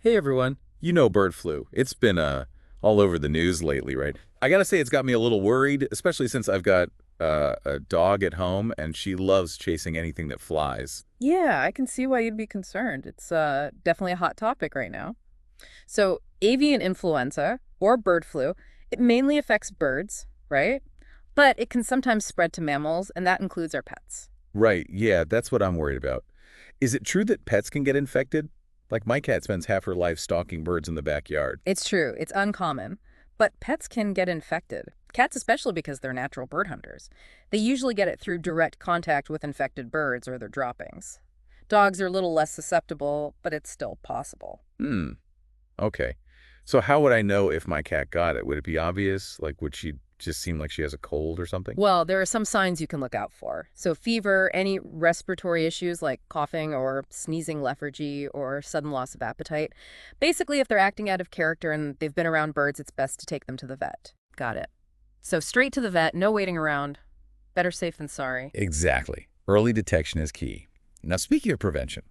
Hey everyone, you know bird flu. It's been all over the news lately, right? I gotta say it's got me a little worried, especially since I've got a dog at home and she loves chasing anything that flies. Yeah, I can see why you'd be concerned. It's definitely a hot topic right now. So, avian influenza or bird flu, it mainly affects birds, right? But it can sometimes spread to mammals, and that includes our pets. Right, yeah, that's what I'm worried about. Is it true that pets can get infected? Like my cat spends half her life stalking birds in the backyard. It's true, it's uncommon, but pets can get infected. Cats, especially because they're natural bird hunters. They usually get it through direct contact with infected birds or their droppings. Dogs are a little less susceptible, but it's still possible. Hmm, okay. So how would I know if my cat got it? Would it be obvious? Like, would she just seem like she has a cold or something? Well, there are some signs you can look out for. So fever, any respiratory issues like coughing or sneezing, lethargy, or sudden loss of appetite. Basically, if they're acting out of character and they've been around birds, it's best to take them to the vet. Got it. So straight to the vet, no waiting around. Better safe than sorry. Exactly. Early detection is key. Now, speaking of prevention,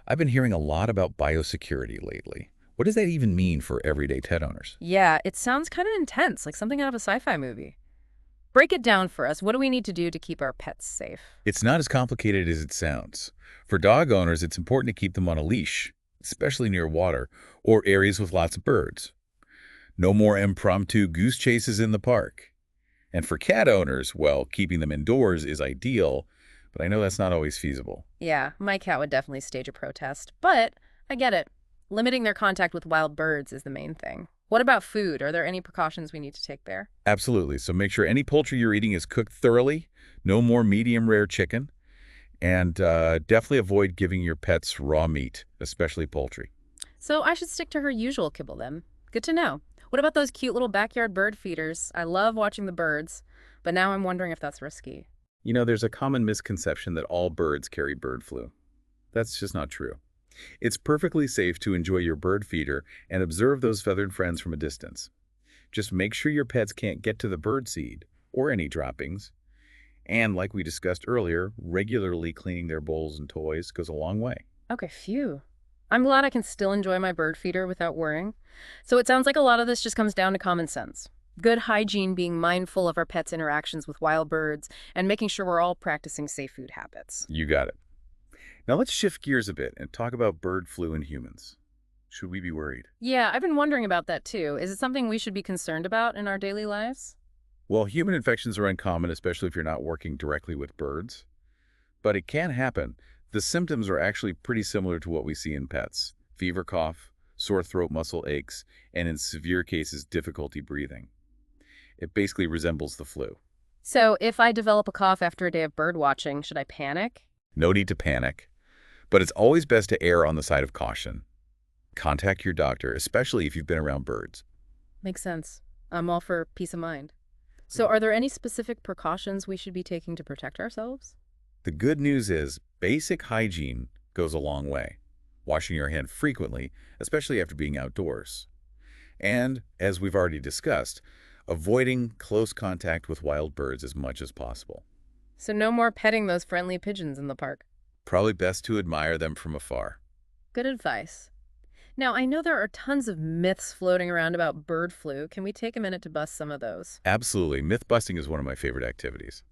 I've been hearing a lot about biosecurity lately. What does that even mean for everyday pet owners? Yeah, it sounds kind of intense, like something out of a sci-fi movie. Break it down for us. What do we need to do to keep our pets safe? It's not as complicated as it sounds. For dog owners, it's important to keep them on a leash, especially near water or areas with lots of birds. No more impromptu goose chases in the park. And for cat owners, well, keeping them indoors is ideal, but I know that's not always feasible. Yeah, my cat would definitely stage a protest, but I get it. Limiting their contact with wild birds is the main thing. What about food? Are there any precautions we need to take there? Absolutely. So make sure any poultry you're eating is cooked thoroughly, no more medium rare chicken, and definitely avoid giving your pets raw meat, especially poultry. So I should stick to her usual kibble then. Good to know. What about those cute little backyard bird feeders? I love watching the birds, but now I'm wondering if that's risky. You know, there's a common misconception that all birds carry bird flu. That's just not true. It's perfectly safe to enjoy your bird feeder and observe those feathered friends from a distance. Just make sure your pets can't get to the bird seed or any droppings. And like we discussed earlier, regularly cleaning their bowls and toys goes a long way. Okay, phew. I'm glad I can still enjoy my bird feeder without worrying. So it sounds like a lot of this just comes down to common sense. Good hygiene, being mindful of our pets' interactions with wild birds, and making sure we're all practicing safe food habits. You got it. Now let's shift gears a bit and talk about bird flu in humans. Should we be worried? Yeah, I've been wondering about that too. Is it something we should be concerned about in our daily lives? Well, human infections are uncommon, especially if you're not working directly with birds. But it can happen. The symptoms are actually pretty similar to what we see in pets. Fever, cough, sore throat, muscle aches, and in severe cases, difficulty breathing. It basically resembles the flu. So if I develop a cough after a day of bird watching, should I panic? No need to panic, but it's always best to err on the side of caution. Contact your doctor, especially if you've been around birds. Makes sense. I'm all for peace of mind. So are there any specific precautions we should be taking to protect ourselves? The good news is basic hygiene goes a long way. Washing your hand frequently, especially after being outdoors. And, as we've already discussed, avoiding close contact with wild birds as much as possible. So no more petting those friendly pigeons in the park. Probably best to admire them from afar. Good advice. Now, I know there are tons of myths floating around about bird flu. Can we take a minute to bust some of those? Absolutely, myth busting is one of my favorite activities.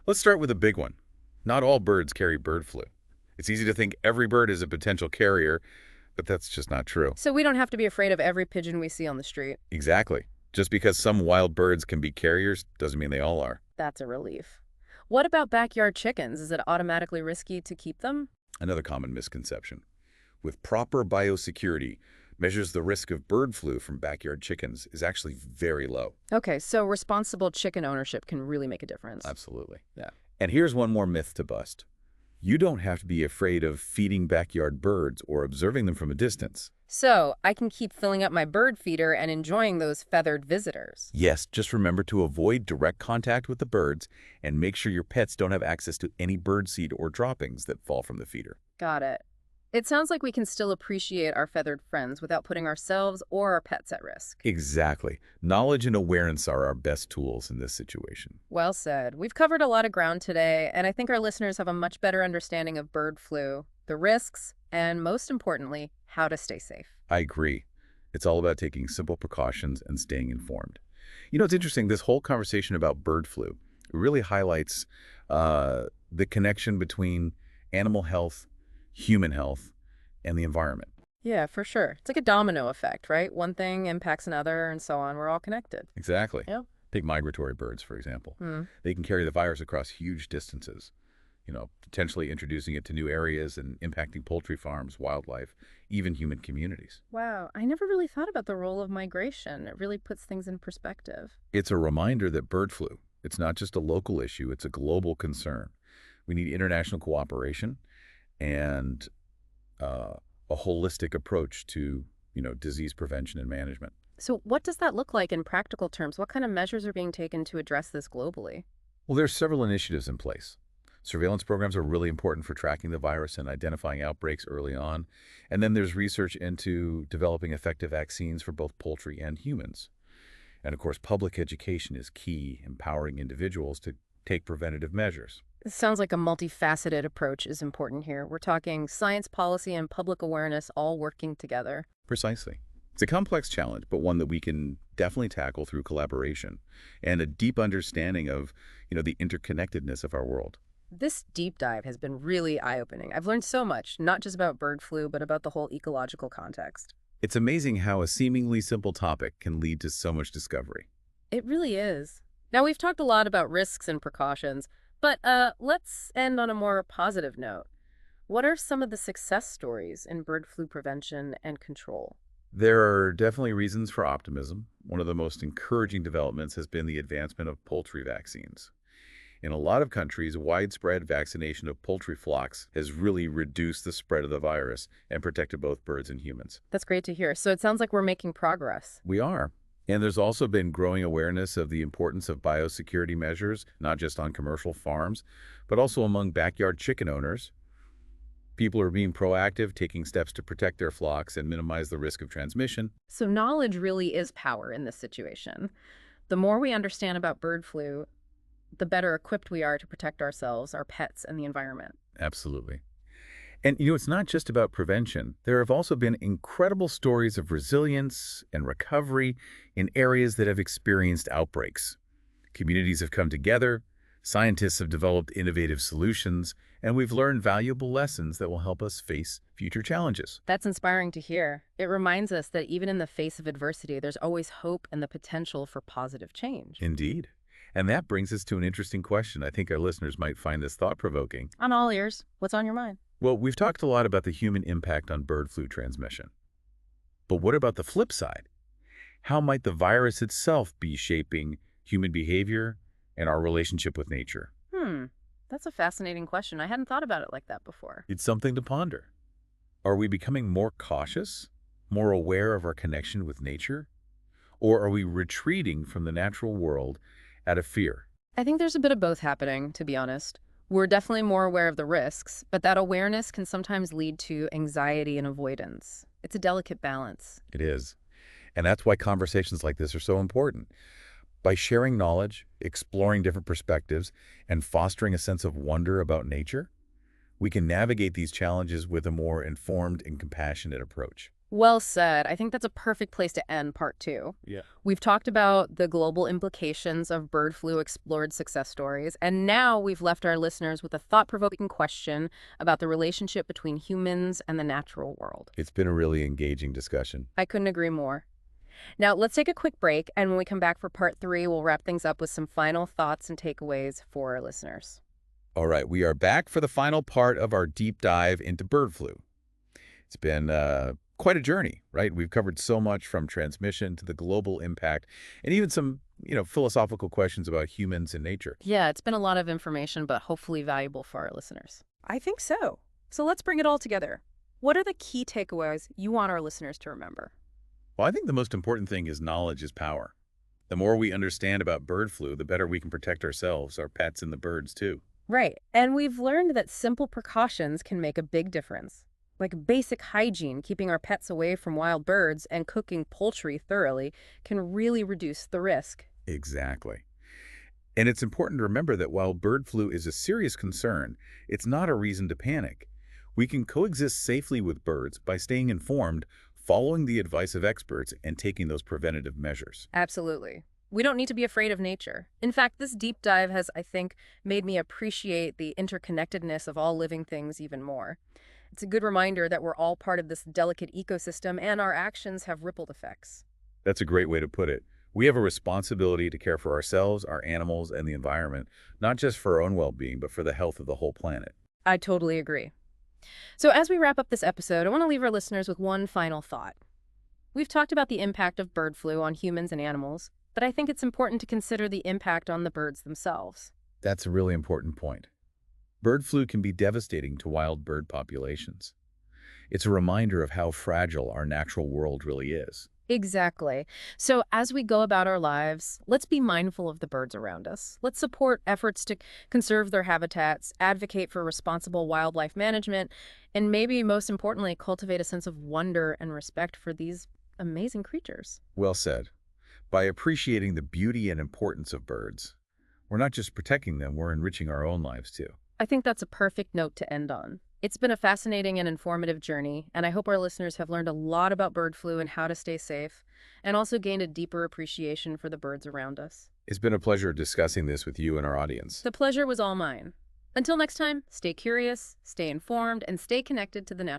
Let's start with a big one. Not all birds carry bird flu. It's easy to think every bird is a potential carrier, but that's just not true. So we don't have to be afraid of every pigeon we see on the street. Exactly. Just because some wild birds can be carriers doesn't mean they all are. That's a relief. What about backyard chickens? Is it automatically risky to keep them? Another common misconception. With proper biosecurity, measures the risk of bird flu from backyard chickens is actually very low. Okay, so responsible chicken ownership can really make a difference. Absolutely. Yeah. And here's one more myth to bust. You don't have to be afraid of feeding backyard birds or observing them from a distance. So I can keep filling up my bird feeder and enjoying those feathered visitors. Yes, just remember to avoid direct contact with the birds and make sure your pets don't have access to any bird seed or droppings that fall from the feeder. Got it. It sounds like we can still appreciate our feathered friends without putting ourselves or our pets at risk. Exactly. Knowledge and awareness are our best tools in this situation. Well said. We've covered a lot of ground today, and I think our listeners have a much better understanding of bird flu, the risks, and most importantly, how to stay safe. I agree. It's all about taking simple precautions and staying informed. You know, it's interesting, this whole conversation about bird flu really highlights the connection between animal health, human health, and the environment. Yeah, for sure. It's like a domino effect, right? One thing impacts another and so on. We're all connected. Exactly. Yeah. Take migratory birds, for example. Hmm. They can carry the virus across huge distances, potentially introducing it to new areas and impacting poultry farms, wildlife, even human communities. Wow, I never really thought about the role of migration. It really puts things in perspective. It's a reminder that bird flu, it's not just a local issue, it's a global concern. We need international cooperation and a holistic approach to, disease prevention and management. So what does that look like in practical terms? What kind of measures are being taken to address this globally? Well, there's several initiatives in place. Surveillance programs are really important for tracking the virus and identifying outbreaks early on. And then there's research into developing effective vaccines for both poultry and humans. And of course, public education is key, empowering individuals to take preventative measures. It sounds like a multifaceted approach is important here. We're talking science, policy, and public awareness all working together. Precisely. It's a complex challenge, but one that we can definitely tackle through collaboration and a deep understanding of, the interconnectedness of our world. This deep dive has been really eye-opening. I've learned so much, not just about bird flu, but about the whole ecological context. It's amazing how a seemingly simple topic can lead to so much discovery. It really is. Now, we've talked a lot about risks and precautions, but let's end on a more positive note. What are some of the success stories in bird flu prevention and control? There are definitely reasons for optimism. One of the most encouraging developments has been the advancement of poultry vaccines. In a lot of countries, widespread vaccination of poultry flocks has really reduced the spread of the virus and protected both birds and humans. That's great to hear. So it sounds like we're making progress. We are. And there's also been growing awareness of the importance of biosecurity measures, not just on commercial farms, but also among backyard chicken owners. People are being proactive, taking steps to protect their flocks and minimize the risk of transmission. So knowledge really is power in this situation. The more we understand about bird flu, the better equipped we are to protect ourselves, our pets, and the environment. Absolutely. And it's not just about prevention. There have also been incredible stories of resilience and recovery in areas that have experienced outbreaks. Communities have come together, scientists have developed innovative solutions, and we've learned valuable lessons that will help us face future challenges. That's inspiring to hear. It reminds us that even in the face of adversity, there's always hope and the potential for positive change. Indeed. And that brings us to an interesting question. I think our listeners might find this thought-provoking. On all ears, what's on your mind? Well, we've talked a lot about the human impact on bird flu transmission. But what about the flip side? How might the virus itself be shaping human behavior and our relationship with nature? That's a fascinating question. I hadn't thought about it like that before. It's something to ponder. Are we becoming more cautious, more aware of our connection with nature? Or are we retreating from the natural world out of fear? I think there's a bit of both happening, to be honest. We're definitely more aware of the risks, but that awareness can sometimes lead to anxiety and avoidance. It's a delicate balance. It is. And that's why conversations like this are so important. By sharing knowledge, exploring different perspectives, and fostering a sense of wonder about nature, we can navigate these challenges with a more informed and compassionate approach. Well said. I think that's a perfect place to end part 2. Yeah. We've talked about the global implications of bird flu, explored success stories, and now we've left our listeners with a thought-provoking question about the relationship between humans and the natural world. It's been a really engaging discussion. I couldn't agree more. Now, let's take a quick break, and when we come back for part 3, we'll wrap things up with some final thoughts and takeaways for our listeners. All right, we are back for the final part of our deep dive into bird flu. It's been quite a journey, right? We've covered so much from transmission to the global impact and even some, philosophical questions about humans and nature. Yeah, it's been a lot of information, but hopefully valuable for our listeners. I think so. So let's bring it all together. What are the key takeaways you want our listeners to remember? Well, I think the most important thing is knowledge is power. The more we understand about bird flu, the better we can protect ourselves, our pets, and the birds, too. Right. And we've learned that simple precautions can make a big difference. Like basic hygiene, keeping our pets away from wild birds, and cooking poultry thoroughly can really reduce the risk. Exactly. And it's important to remember that while bird flu is a serious concern, it's not a reason to panic. We can coexist safely with birds by staying informed, following the advice of experts, and taking those preventative measures. Absolutely. We don't need to be afraid of nature. In fact, this deep dive has, I think, made me appreciate the interconnectedness of all living things even more. It's a good reminder that we're all part of this delicate ecosystem and our actions have rippled effects. That's a great way to put it. We have a responsibility to care for ourselves, our animals, and the environment, not just for our own well-being, but for the health of the whole planet. I totally agree. So, as we wrap up this episode, I want to leave our listeners with one final thought. We've talked about the impact of bird flu on humans and animals, but I think it's important to consider the impact on the birds themselves. That's a really important point. Bird flu can be devastating to wild bird populations. It's a reminder of how fragile our natural world really is. Exactly. So, as we go about our lives, let's be mindful of the birds around us. Let's support efforts to conserve their habitats, advocate for responsible wildlife management, and maybe most importantly, cultivate a sense of wonder and respect for these amazing creatures. Well said. By appreciating the beauty and importance of birds, we're not just protecting them, we're enriching our own lives too. I think that's a perfect note to end on. It's been a fascinating and informative journey, and I hope our listeners have learned a lot about bird flu and how to stay safe, and also gained a deeper appreciation for the birds around us. It's been a pleasure discussing this with you and our audience. The pleasure was all mine. Until next time, stay curious, stay informed, and stay connected to the natural